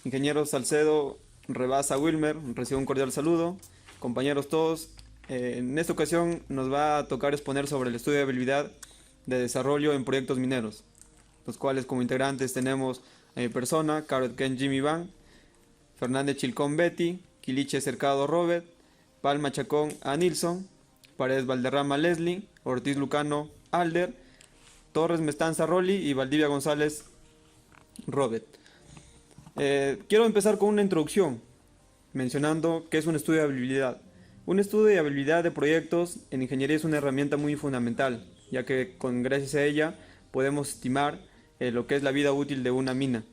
Ingeniero Salcedo Rebasa Wilmer, recibo un cordial saludo. Compañeros todos, en esta ocasión nos va a tocar exponer sobre el estudio de habilidad de desarrollo en proyectos mineros, los cuales como integrantes tenemos a mi persona, Carrot Ken Jimmy Van, Fernández Chilcón Betty, Quiliche Cercado Robert, Palma Chacón A. Nilsson, Paredes Valderrama Leslie, Ortiz Lucano Alder, Torres Mestanza Rolly y Valdivia González Robert. Quiero empezar con una introducción, mencionando qué es un estudio de habilidad. Un estudio de habilidad de proyectos en ingeniería es una herramienta muy fundamental, ya que gracias a ella podemos estimar lo que es la vida útil de una mina.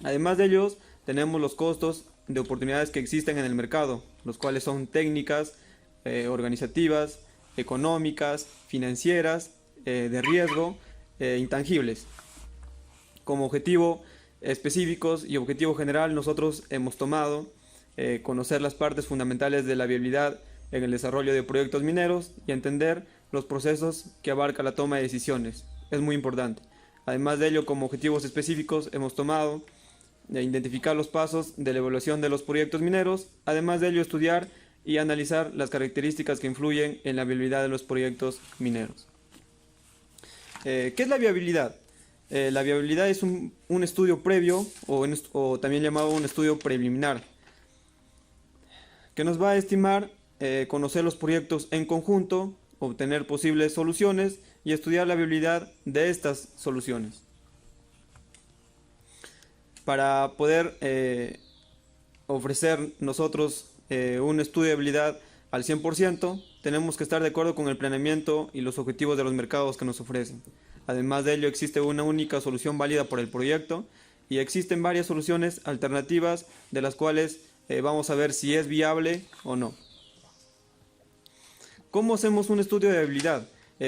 Además de ellos, tenemos los costos de oportunidades que existen en el mercado, los cuales son técnicas, organizativas, económicas, financieras, de riesgo, intangibles. Como objetivo específicos y objetivo general, nosotros hemos tomado conocer las partes fundamentales de la viabilidad en el desarrollo de proyectos mineros y entender los procesos que abarca la toma de decisiones. Es muy importante. Además de ello, como objetivos específicos, hemos tomado identificar los pasos de la evaluación de los proyectos mineros, además de ello estudiar y analizar las características que influyen en la viabilidad de los proyectos mineros. ¿Qué es la viabilidad? La viabilidad es un estudio previo o también llamado un estudio preliminar que nos va a estimar conocer los proyectos en conjunto, obtener posibles soluciones y estudiar la viabilidad de estas soluciones. Para poder ofrecer nosotros un estudio de viabilidad al 100%, tenemos que estar de acuerdo con el planeamiento y los objetivos de los mercados que nos ofrecen. Además de ello, existe una única solución válida por el proyecto y existen varias soluciones alternativas de las cuales vamos a ver si es viable o no. ¿Cómo hacemos un estudio de viabilidad?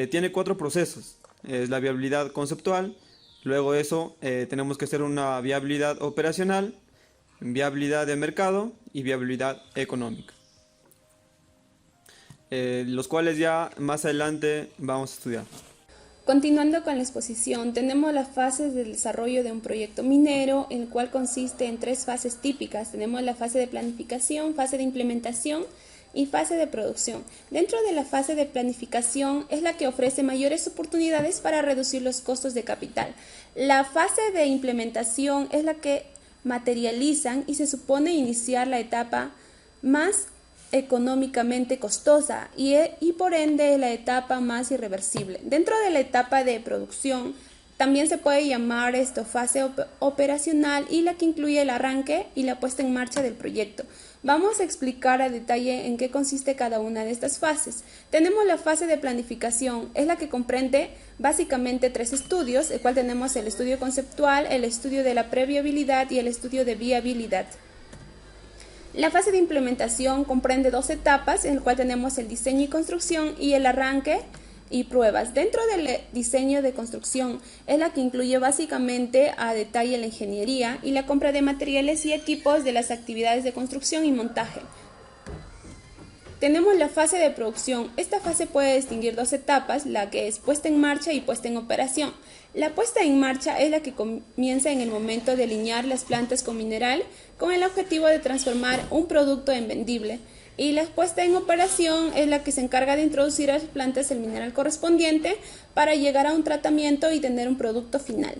Tiene 4 procesos. Es la viabilidad conceptual, luego de eso tenemos que hacer una viabilidad operacional, viabilidad de mercado y viabilidad económica. Los cuales ya más adelante vamos a estudiar. Continuando con la exposición, tenemos las fases del desarrollo de un proyecto minero, el cual consiste en 3 fases típicas. Tenemos la fase de planificación, fase de implementación y fase de producción. Dentro de la fase de planificación es la que ofrece mayores oportunidades para reducir los costos de capital. La fase de implementación es la que materializan y se supone iniciar la etapa más económicamente costosa y por ende la etapa más irreversible. Dentro de la etapa de producción también se puede llamar esto fase operacional y la que incluye el arranque y la puesta en marcha del proyecto. Vamos a explicar a detalle en qué consiste cada una de estas fases. Tenemos la fase de planificación, es la que comprende básicamente 3 estudios, el cual tenemos el estudio conceptual, el estudio de la previabilidad y el estudio de viabilidad. La fase de implementación comprende 2 etapas, en el cual tenemos el diseño y construcción y el arranque y pruebas. Dentro del diseño de construcción es la que incluye básicamente a detalle la ingeniería y la compra de materiales y equipos de las actividades de construcción y montaje. Tenemos la fase de producción. Esta fase puede distinguir 2 etapas, la que es puesta en marcha y puesta en operación. La puesta en marcha es la que comienza en el momento de alinear las plantas con mineral con el objetivo de transformar un producto en vendible. Y la puesta en operación es la que se encarga de introducir a las plantas el mineral correspondiente para llegar a un tratamiento y tener un producto final.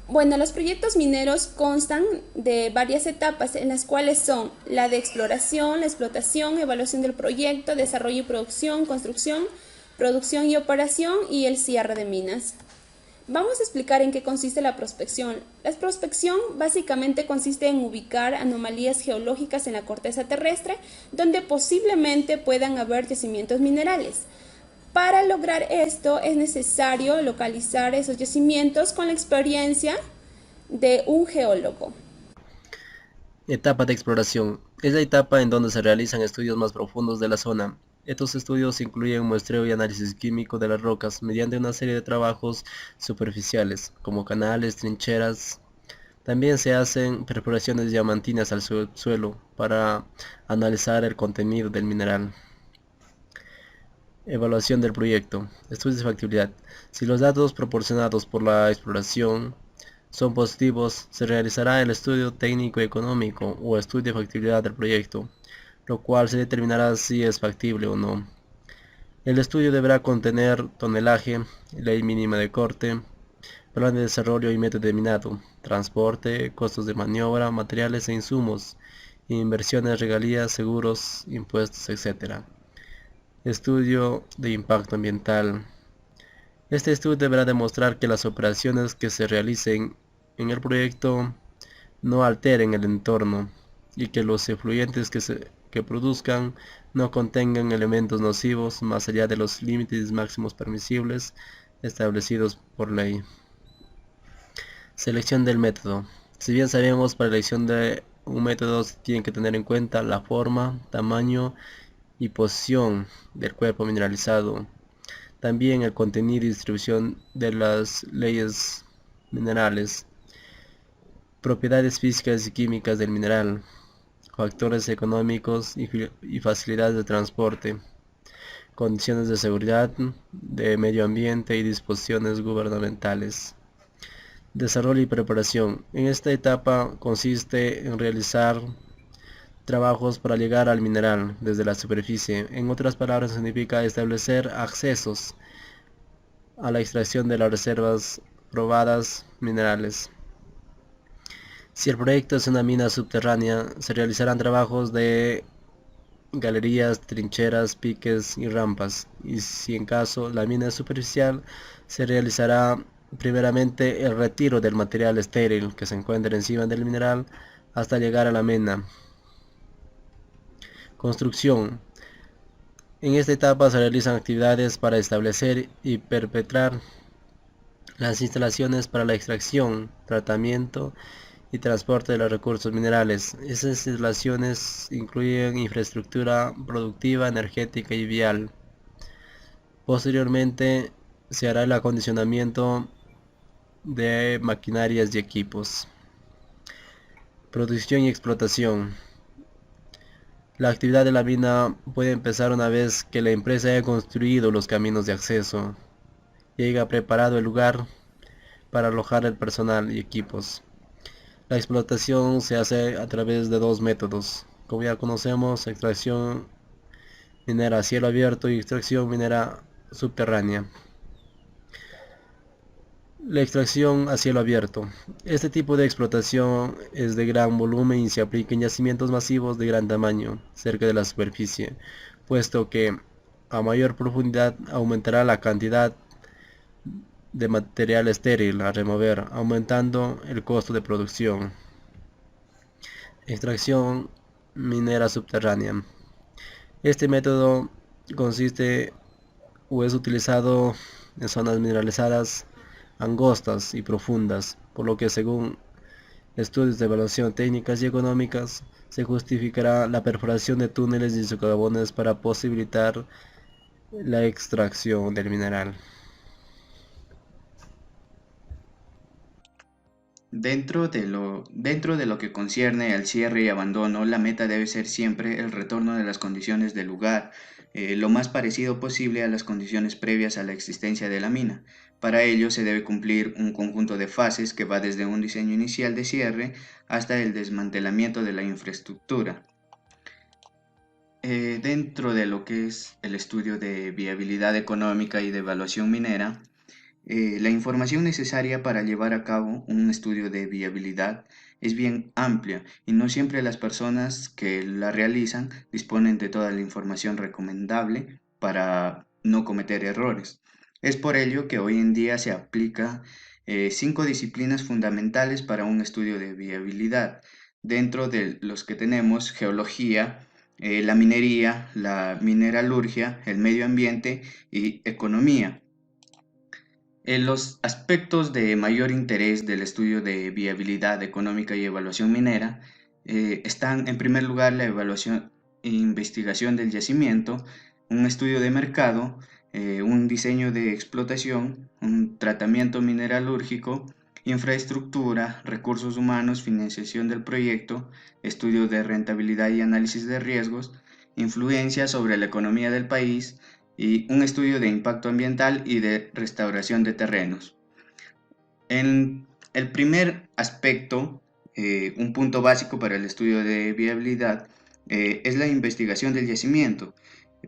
Bueno, los proyectos mineros constan de varias etapas en las cuales son la de exploración, la explotación, evaluación del proyecto, desarrollo y producción, construcción, producción y operación y el cierre de minas. Vamos a explicar en qué consiste la prospección. La prospección básicamente consiste en ubicar anomalías geológicas en la corteza terrestre donde posiblemente puedan haber yacimientos minerales. Para lograr esto es necesario localizar esos yacimientos con la experiencia de un geólogo. Etapa de exploración. Es la etapa en donde se realizan estudios más profundos de la zona. Estos estudios incluyen muestreo y análisis químico de las rocas mediante una serie de trabajos superficiales, como canales, trincheras. También se hacen perforaciones diamantinas al suelo para analizar el contenido del mineral. Evaluación del proyecto. Estudios de factibilidad. Si los datos proporcionados por la exploración son positivos, se realizará el estudio técnico económico o estudio de factibilidad del proyecto, lo cual se determinará si es factible o no. El estudio deberá contener tonelaje, ley mínima de corte, plan de desarrollo y método determinado, transporte, costos de maniobra, materiales e insumos, inversiones, regalías, seguros, impuestos, etc. Estudio de impacto ambiental. Este estudio deberá demostrar que las operaciones que se realicen en el proyecto no alteren el entorno y que los efluentes que produzcan no contengan elementos nocivos más allá de los límites máximos permisibles establecidos por ley. Selección del método. Si bien sabemos, para la elección de un método se tienen que tener en cuenta la forma, tamaño y posición del cuerpo mineralizado. También el contenido y distribución de las leyes minerales, propiedades físicas y químicas del mineral, factores económicos y facilidades de transporte, condiciones de seguridad, de medio ambiente y disposiciones gubernamentales. Desarrollo y preparación. En esta etapa consiste en realizar trabajos para llegar al mineral desde la superficie. En otras palabras, significa establecer accesos a la extracción de las reservas probadas minerales. Si el proyecto es una mina subterránea, se realizarán trabajos de galerías, trincheras, piques y rampas. Y si en caso la mina es superficial, se realizará primeramente el retiro del material estéril que se encuentra encima del mineral hasta llegar a la mena. Construcción. En esta etapa se realizan actividades para establecer y perpetrar las instalaciones para la extracción, tratamiento y transporte de los recursos minerales. Esas instalaciones incluyen infraestructura productiva, energética y vial. Posteriormente se hará el acondicionamiento de maquinarias y equipos. Producción y explotación. La actividad de la mina puede empezar una vez que la empresa haya construido los caminos de acceso y haya preparado el lugar para alojar el personal y equipos. La explotación se hace a través de dos métodos, como ya conocemos: extracción minera a cielo abierto y extracción minera subterránea. La extracción a cielo abierto. Este tipo de explotación es de gran volumen y se aplica en yacimientos masivos de gran tamaño, cerca de la superficie, puesto que a mayor profundidad aumentará la cantidad de material estéril a remover, aumentando el costo de producción. Extracción minera subterránea. Este método consiste o es utilizado en zonas mineralizadas angostas y profundas, por lo que según estudios de evaluación técnicas y económicas se justificará la perforación de túneles y socavones para posibilitar la extracción del mineral. Dentro de lo que concierne al cierre y abandono, la meta debe ser siempre el retorno de las condiciones del lugar, lo más parecido posible a las condiciones previas a la existencia de la mina. Para ello se debe cumplir un conjunto de fases que va desde un diseño inicial de cierre hasta el desmantelamiento de la infraestructura. Dentro de lo que es el estudio de viabilidad económica y de evaluación minera, la información necesaria para llevar a cabo un estudio de viabilidad es bien amplia y no siempre las personas que la realizan disponen de toda la información recomendable para no cometer errores. Es por ello que hoy en día se aplica 5 disciplinas fundamentales para un estudio de viabilidad, dentro de los que tenemos geología, la minería, la mineralurgia, el medio ambiente y economía. En los aspectos de mayor interés del estudio de viabilidad económica y evaluación minera están en primer lugar la evaluación e investigación del yacimiento, un estudio de mercado, un diseño de explotación, un tratamiento mineralúrgico, infraestructura, recursos humanos, financiación del proyecto, estudio de rentabilidad y análisis de riesgos, influencia sobre la economía del país, y un estudio de impacto ambiental y de restauración de terrenos. En El primer aspecto, un punto básico para el estudio de viabilidad, es la investigación del yacimiento.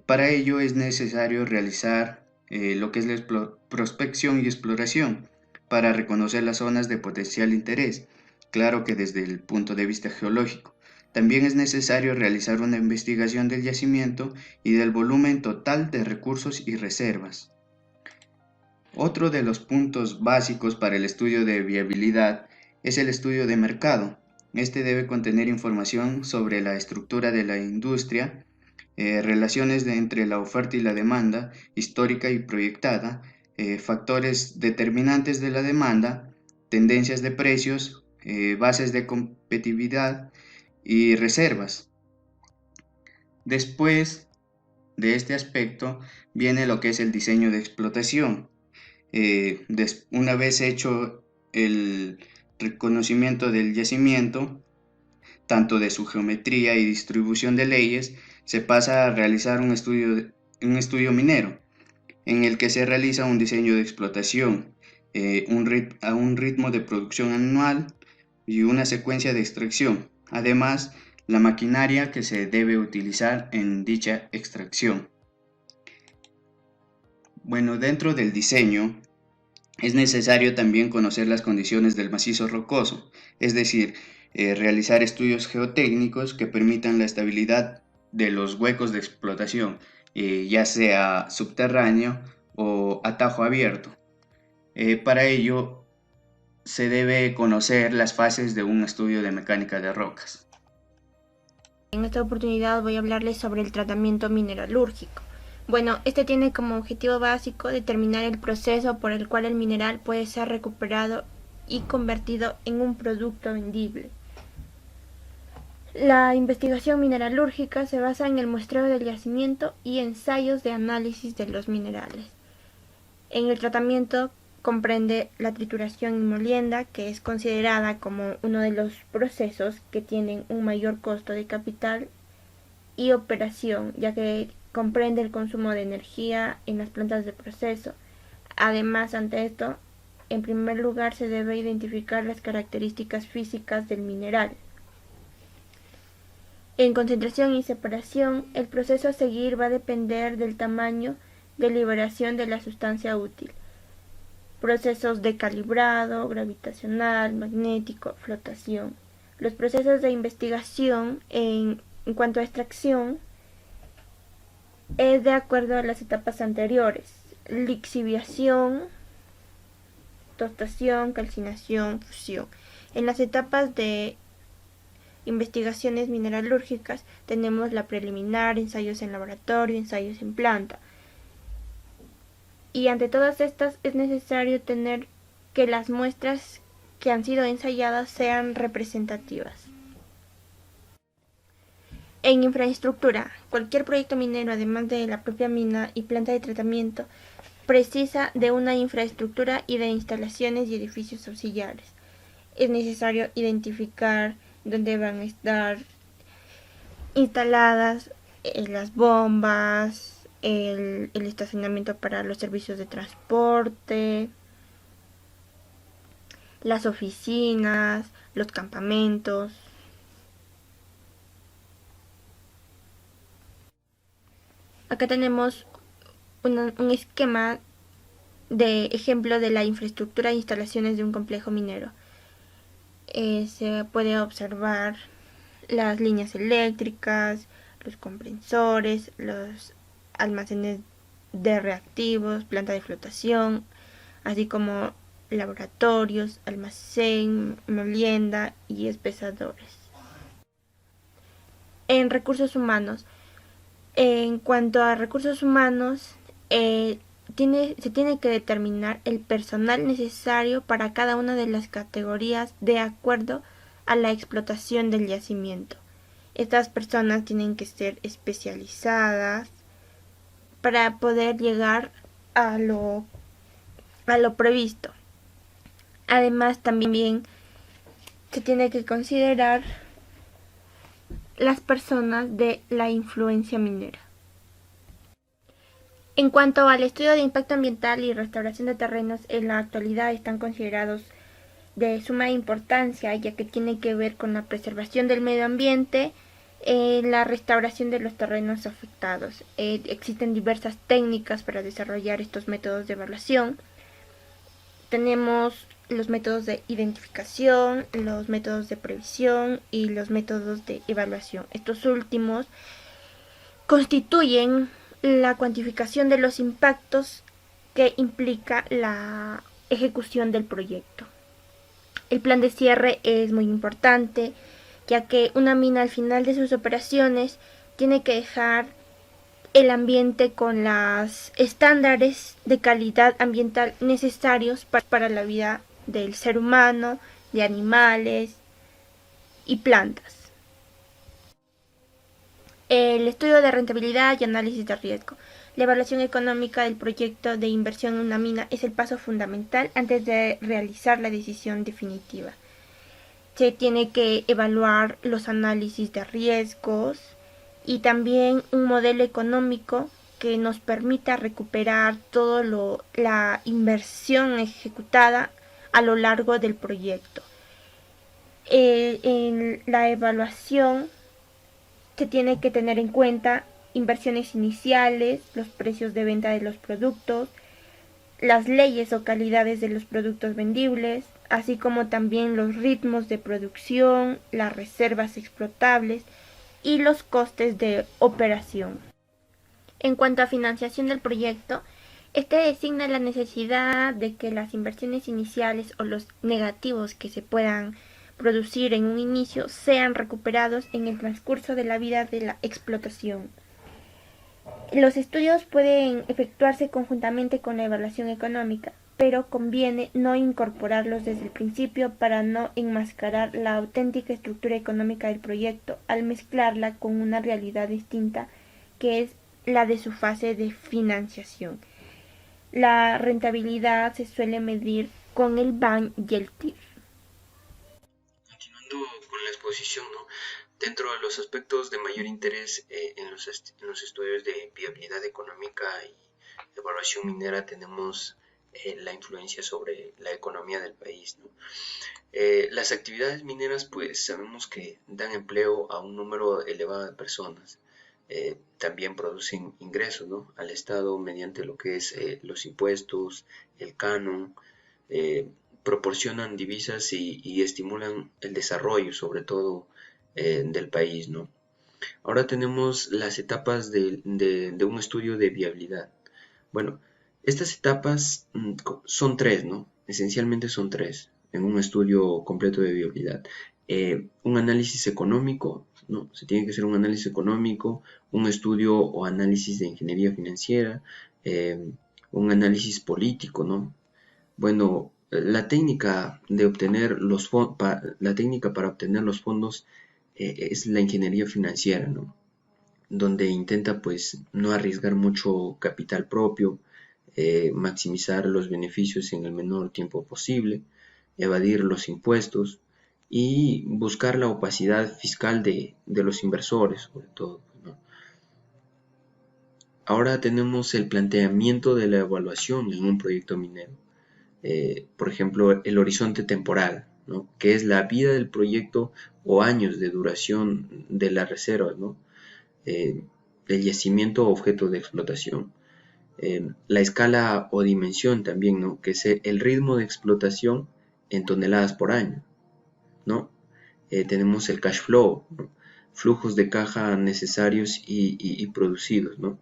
Para ello es necesario realizar lo que es la prospección y exploración para reconocer las zonas de potencial interés, claro que desde el punto de vista geológico. También es necesario realizar una investigación del yacimiento y del volumen total de recursos y reservas. Otro de los puntos básicos para el estudio de viabilidad es el estudio de mercado. Este debe contener información sobre la estructura de la industria, relaciones entre la oferta y la demanda, histórica y proyectada, factores determinantes de la demanda, tendencias de precios, bases de competitividad y reservas. Después de este aspecto viene lo que es el diseño de explotación. Una vez hecho el reconocimiento del yacimiento, tanto de su geometría y distribución de leyes, se pasa a realizar un estudio minero, en el que se realiza un diseño de explotación, a un ritmo de producción anual y una secuencia de extracción. Además, la maquinaria que se debe utilizar en dicha extracción. Bueno, dentro del diseño es necesario también conocer las condiciones del macizo rocoso, es decir, realizar estudios geotécnicos que permitan la estabilidad de los huecos de explotación, ya sea subterráneo o atajo abierto. Para ello se debe conocer las fases de un estudio de mecánica de rocas. En esta oportunidad voy a hablarles sobre el tratamiento mineralúrgico. Bueno, este tiene como objetivo básico determinar el proceso por el cual el mineral puede ser recuperado y convertido en un producto vendible. La investigación mineralúrgica se basa en el muestreo del yacimiento y ensayos de análisis de los minerales. En el tratamiento comprende la trituración y molienda, que es considerada como uno de los procesos que tienen un mayor costo de capital y operación, ya que comprende el consumo de energía en las plantas de proceso. Además, ante esto, en primer lugar se debe identificar las características físicas del mineral. En concentración y separación, el proceso a seguir va a depender del tamaño de liberación de la sustancia útil. Procesos de calibrado, gravitacional, magnético, flotación. Los procesos de investigación en cuanto a extracción es de acuerdo a las etapas anteriores: lixiviación, tostación, calcinación, fusión. En las etapas de investigaciones mineralúrgicas tenemos la preliminar, ensayos en laboratorio, ensayos en planta. Y ante todas estas es necesario tener que las muestras que han sido ensayadas sean representativas. En infraestructura, cualquier proyecto minero, además de la propia mina y planta de tratamiento, precisa de una infraestructura y de instalaciones y edificios auxiliares. Es necesario identificar dónde van a estar instaladas las bombas, el estacionamiento para los servicios de transporte, las oficinas, los campamentos. Acá tenemos un esquema de ejemplo de la infraestructura e instalaciones de un complejo minero. Se puede observar las líneas eléctricas, los compresores, los almacenes de reactivos, planta de flotación, así como laboratorios, almacén, molienda y espesadores. En recursos humanos, en cuanto a recursos humanos, se tiene que determinar el personal necesario para cada una de las categorías de acuerdo a la explotación del yacimiento. Estas personas tienen que ser especializadas para poder llegar a lo previsto. Además, también se tiene que considerar las personas de la influencia minera. En cuanto al estudio de impacto ambiental y restauración de terrenos, en la actualidad están considerados de suma importancia, ya que tiene que ver con la preservación del medio ambiente, la restauración de los terrenos afectados. Existen diversas técnicas para desarrollar estos métodos de evaluación. Tenemos los métodos de identificación, los métodos de previsión y los métodos de evaluación. Estos últimos constituyen la cuantificación de los impactos que implica la ejecución del proyecto. El plan de cierre es muy importante, ya que una mina al final de sus operaciones tiene que dejar el ambiente con los estándares de calidad ambiental necesarios para la vida del ser humano, de animales y plantas. El estudio de rentabilidad y análisis de riesgo. La evaluación económica del proyecto de inversión en una mina es el paso fundamental antes de realizar la decisión definitiva. Se tiene que evaluar los análisis de riesgos y también un modelo económico que nos permita recuperar toda la inversión ejecutada a lo largo del proyecto. En la evaluación se tiene que tener en cuenta inversiones iniciales, los precios de venta de los productos, las leyes o calidades de los productos vendibles, así como también los ritmos de producción, las reservas explotables y los costes de operación. En cuanto a financiación del proyecto, este designa la necesidad de que las inversiones iniciales o los negativos que se puedan producir en un inicio sean recuperados en el transcurso de la vida de la explotación. Los estudios pueden efectuarse conjuntamente con la evaluación económica, pero conviene no incorporarlos desde el principio para no enmascarar la auténtica estructura económica del proyecto al mezclarla con una realidad distinta que es la de su fase de financiación. La rentabilidad se suele medir con el BAN y el TIR. Continuando con la exposición, ¿no? Dentro de los aspectos de mayor interés en los estudios de viabilidad económica y evaluación minera tenemos la influencia sobre la economía del país, ¿no? Las actividades mineras pues sabemos que dan empleo a un número elevado de personas. También producen ingresos, ¿no?, al Estado mediante lo que es los impuestos, el canon, proporcionan divisas y estimulan el desarrollo sobre todo del país, ¿no? Ahora tenemos las etapas de un estudio de viabilidad. Bueno, estas etapas son tres, ¿no? Esencialmente son tres en un estudio completo de viabilidad. Un análisis económico, ¿no? Se tiene que hacer un análisis económico, un estudio o análisis de ingeniería financiera, un análisis político, ¿no? Bueno, la técnica de obtener la técnica para obtener los fondos es la ingeniería financiera, ¿no? Donde intenta pues no arriesgar mucho capital propio, maximizar los beneficios en el menor tiempo posible, evadir los impuestos y buscar la opacidad fiscal de los inversores, sobre todo, ¿no? Ahora tenemos el planteamiento de la evaluación en un proyecto minero. Por ejemplo, el horizonte temporal, ¿no?, que es la vida del proyecto o años de duración de la reserva, ¿no? El yacimiento o objeto de explotación. La escala o dimensión también, ¿no?, que es el ritmo de explotación en toneladas por año, ¿no? Tenemos el cash flow, ¿no?, flujos de caja necesarios y producidos, ¿no?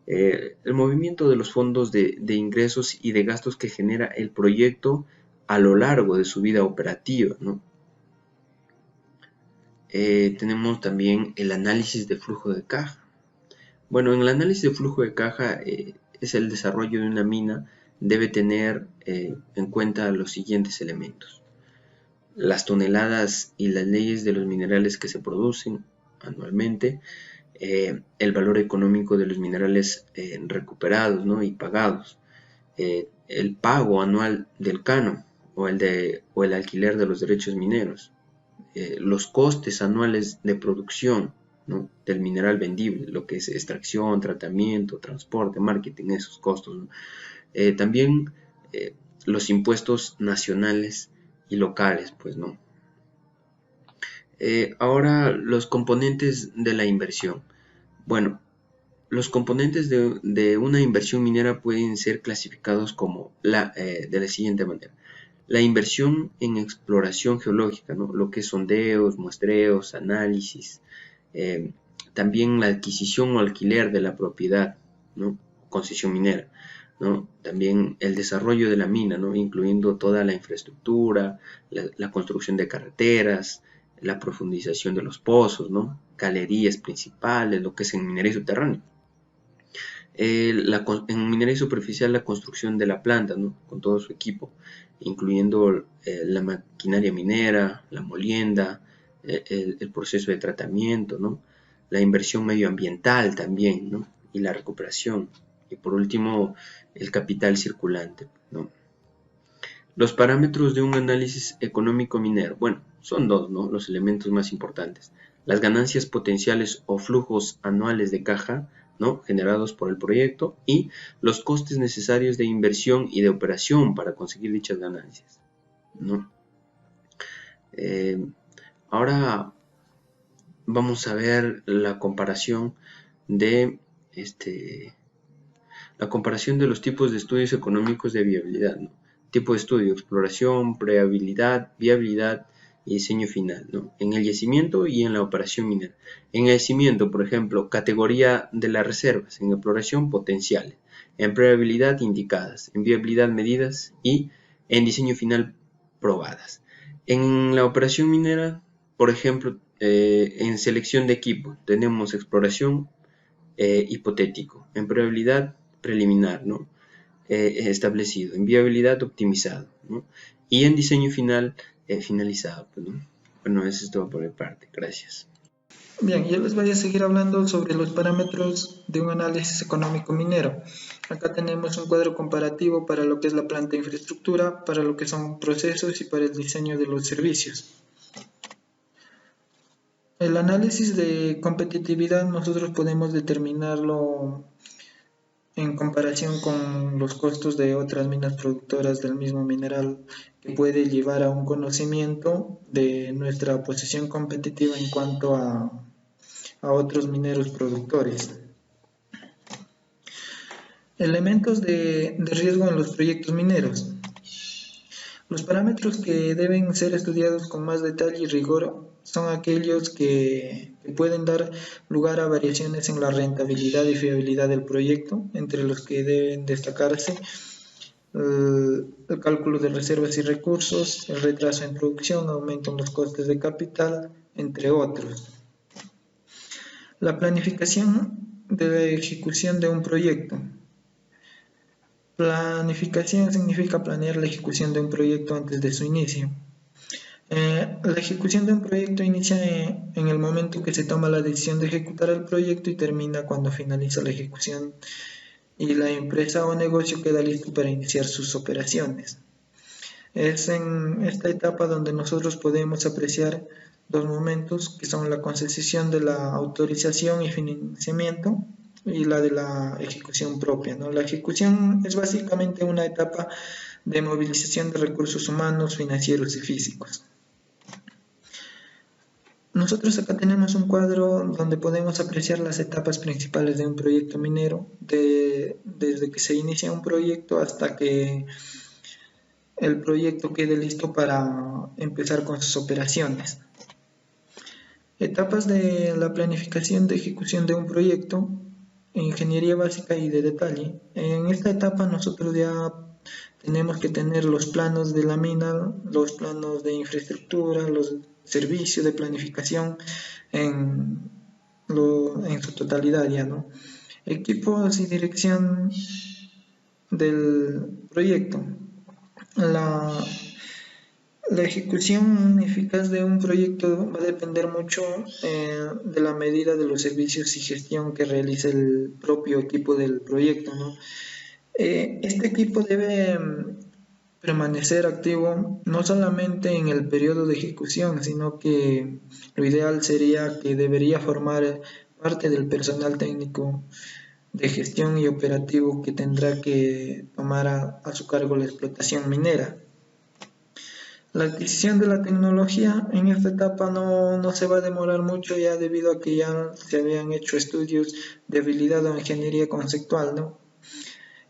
El movimiento de los fondos de ingresos y de gastos que genera el proyecto a lo largo de su vida operativa, ¿no? Tenemos también el análisis de flujo de caja. Bueno, en el análisis de flujo de caja es el desarrollo de una mina, debe tener en cuenta los siguientes elementos: las toneladas y las leyes de los minerales que se producen anualmente, el valor económico de los minerales recuperados, ¿no?, y pagados, el pago anual del canon o el alquiler de los derechos mineros, los costes anuales de producción, ¿no?, del mineral vendible, lo que es extracción, tratamiento, transporte, marketing, esos costos, ¿no? También los impuestos nacionales y locales, pues, ¿no? Ahora, los componentes de la inversión. Bueno, los componentes de una inversión minera pueden ser clasificados como de la siguiente manera. La inversión en exploración geológica, ¿no? Lo que es sondeos, muestreos, análisis, también la adquisición o alquiler de la propiedad, ¿no? Concesión minera, ¿no? También el desarrollo de la mina, ¿no? Incluyendo toda la infraestructura, la construcción de carreteras, la profundización de los pozos, ¿no? Galerías principales, lo que es en minería subterránea. En minería superficial, la construcción de la planta, ¿no? Con todo su equipo, incluyendo la maquinaria minera, la molienda, el proceso de tratamiento, ¿no? La inversión medioambiental también, ¿no? Y la recuperación. Y por último, el capital circulante, ¿no? Los parámetros de un análisis económico minero, bueno, son dos, ¿no? Los elementos más importantes. Las ganancias potenciales o flujos anuales de caja, ¿no? Generados por el proyecto, y los costes necesarios de inversión y de operación para conseguir dichas ganancias, ¿no? Ahora vamos a ver la comparación de los tipos de estudios económicos de viabilidad, ¿no? Tipo de estudio: exploración, prehabilidad, viabilidad y diseño final, ¿no? En el yacimiento y en la operación minera. En el yacimiento, por ejemplo, categoría de las reservas. En exploración, potenciales. En prehabilidad, indicadas. En viabilidad, medidas. Y en diseño final, probadas. En la operación minera, por ejemplo, en selección de equipo, tenemos exploración, hipotético. En probabilidad, preliminar, ¿no? Establecido. En viabilidad, optimizado, ¿no? Y en diseño final, finalizado, pues, ¿no? Bueno, eso es todo por mi parte. Gracias. Bien, yo les voy a seguir hablando sobre los parámetros de un análisis económico minero. Acá tenemos un cuadro comparativo para lo que es la planta de infraestructura, para lo que son procesos y para el diseño de los servicios. El análisis de competitividad nosotros podemos determinarlo en comparación con los costos de otras minas productoras del mismo mineral, que puede llevar a un conocimiento de nuestra posición competitiva en cuanto a otros mineros productores. Elementos de riesgo en los proyectos mineros. Los parámetros que deben ser estudiados con más detalle y rigor son aquellos que pueden dar lugar a variaciones en la rentabilidad y fiabilidad del proyecto, entre los que deben destacarse el cálculo de reservas y recursos, el retraso en producción, aumento en los costes de capital, entre otros. La planificación de la ejecución de un proyecto. Planificación significa planear la ejecución de un proyecto antes de su inicio. La ejecución de un proyecto inicia en el momento que se toma la decisión de ejecutar el proyecto y termina cuando finaliza la ejecución y la empresa o negocio queda listo para iniciar sus operaciones. Es en esta etapa donde nosotros podemos apreciar dos momentos, que son la concesión de la autorización y financiamiento y la de la ejecución propia, ¿no? La ejecución es básicamente una etapa de movilización de recursos humanos, financieros y físicos. Nosotros acá tenemos un cuadro donde podemos apreciar las etapas principales de un proyecto minero, desde que se inicia un proyecto hasta que el proyecto quede listo para empezar con sus operaciones. Etapas de la planificación de ejecución de un proyecto: ingeniería básica y de detalle. En esta etapa nosotros ya tenemos que tener los planos de la mina, los planos de infraestructura, los servicios de planificación en su totalidad ya, ¿no? Equipos y dirección del proyecto. La ejecución eficaz de un proyecto va a depender mucho de la medida de los servicios y gestión que realice el propio equipo del proyecto, ¿no? Este equipo debe permanecer activo no solamente en el periodo de ejecución, sino que lo ideal sería que debería formar parte del personal técnico de gestión y operativo que tendrá que tomar a su cargo la explotación minera. La adquisición de la tecnología en esta etapa no se va a demorar mucho ya debido a que ya se habían hecho estudios de habilidad o ingeniería conceptual, ¿no?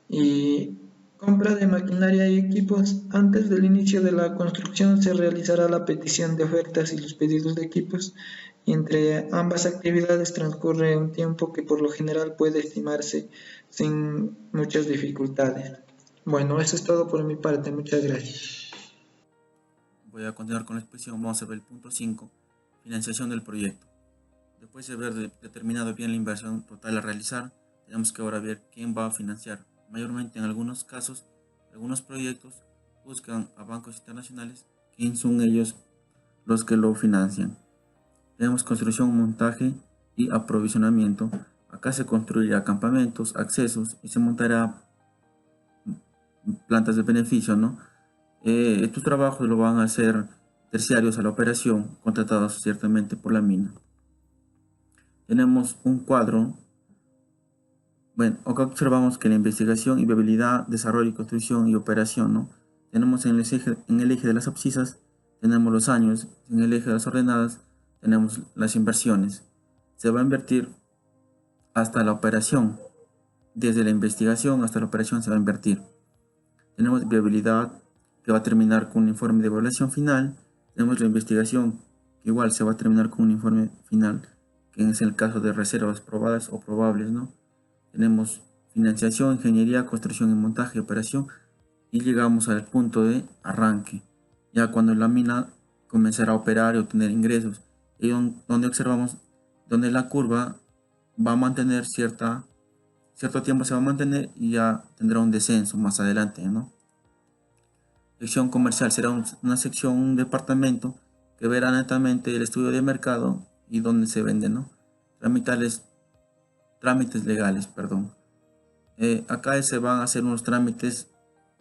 Y compra de maquinaria y equipos. Antes del inicio de la construcción se realizará la petición de ofertas y los pedidos de equipos. Y entre ambas actividades transcurre un tiempo que por lo general puede estimarse sin muchas dificultades. Bueno, eso es todo por mi parte. Muchas gracias. Voy a continuar con la exposición. Vamos a ver el punto 5, financiación del proyecto. Después de haber determinado bien la inversión total a realizar, tenemos que ahora ver quién va a financiar. Mayormente en algunos casos, algunos proyectos buscan a bancos internacionales, quién son ellos los que lo financian. Tenemos construcción, montaje y aprovisionamiento. Acá se construirá campamentos, accesos y se montará plantas de beneficio, ¿no? Estos trabajos lo van a hacer terciarios a la operación, contratados ciertamente por la mina. Tenemos un cuadro. Bueno, acá observamos que la investigación y viabilidad, desarrollo y construcción y operación, ¿no? Tenemos en el eje de las abscisas, tenemos los años, en el eje de las ordenadas, tenemos las inversiones. Se va a invertir hasta la operación, desde la investigación hasta la operación se va a invertir. Tenemos viabilidad, que va a terminar con un informe de evaluación final. Tenemos la investigación, que igual se va a terminar con un informe final, que es el caso de reservas probadas o probables, ¿no? Tenemos financiación, ingeniería, construcción y montaje, operación, y llegamos al punto de arranque, ya cuando la mina comenzará a operar y obtener ingresos, y donde observamos, donde la curva va a mantener cierto tiempo, se va a mantener y ya tendrá un descenso más adelante, ¿no? Sección comercial será una sección, un departamento que verá netamente el estudio de mercado y dónde se vende, ¿no? Trámites legales, perdón. Acá se van a hacer unos trámites,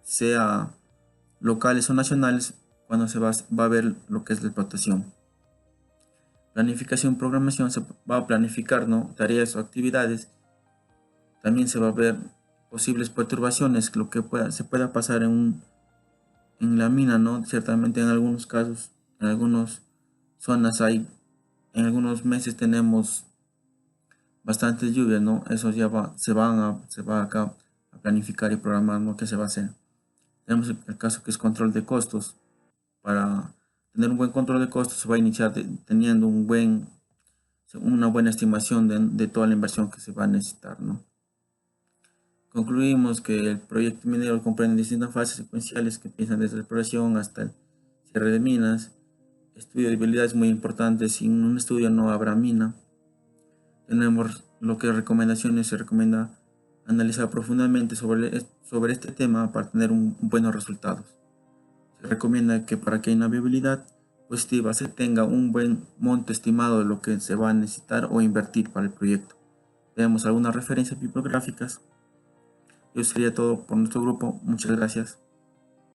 sea locales o nacionales, cuando se va a ver lo que es la explotación. Planificación, programación, se va a planificar, ¿no?, tareas o actividades. También se va a ver posibles perturbaciones, lo que se pueda pasar en la mina, ¿no? Ciertamente en algunos casos, en algunas zonas en algunos meses tenemos bastantes lluvias, ¿no? Eso ya se va acá a planificar y programar lo que se va a hacer. Tenemos el caso que es control de costos. Para tener un buen control de costos se va a iniciar teniendo una buena estimación de toda la inversión que se va a necesitar, ¿no? Concluimos que el proyecto minero comprende distintas fases secuenciales que empiezan desde la exploración hasta el cierre de minas. Estudio de viabilidades muy importante. Sin un estudio no habrá mina. Tenemos lo que recomendaciones. Se recomienda analizar profundamente sobre este tema para tener buenos resultados. Se recomienda que para que haya una viabilidad positiva se tenga un buen monto estimado de lo que se va a necesitar o invertir para el proyecto. Veamos algunas referencias bibliográficas. Eso sería todo por nuestro grupo. Muchas gracias.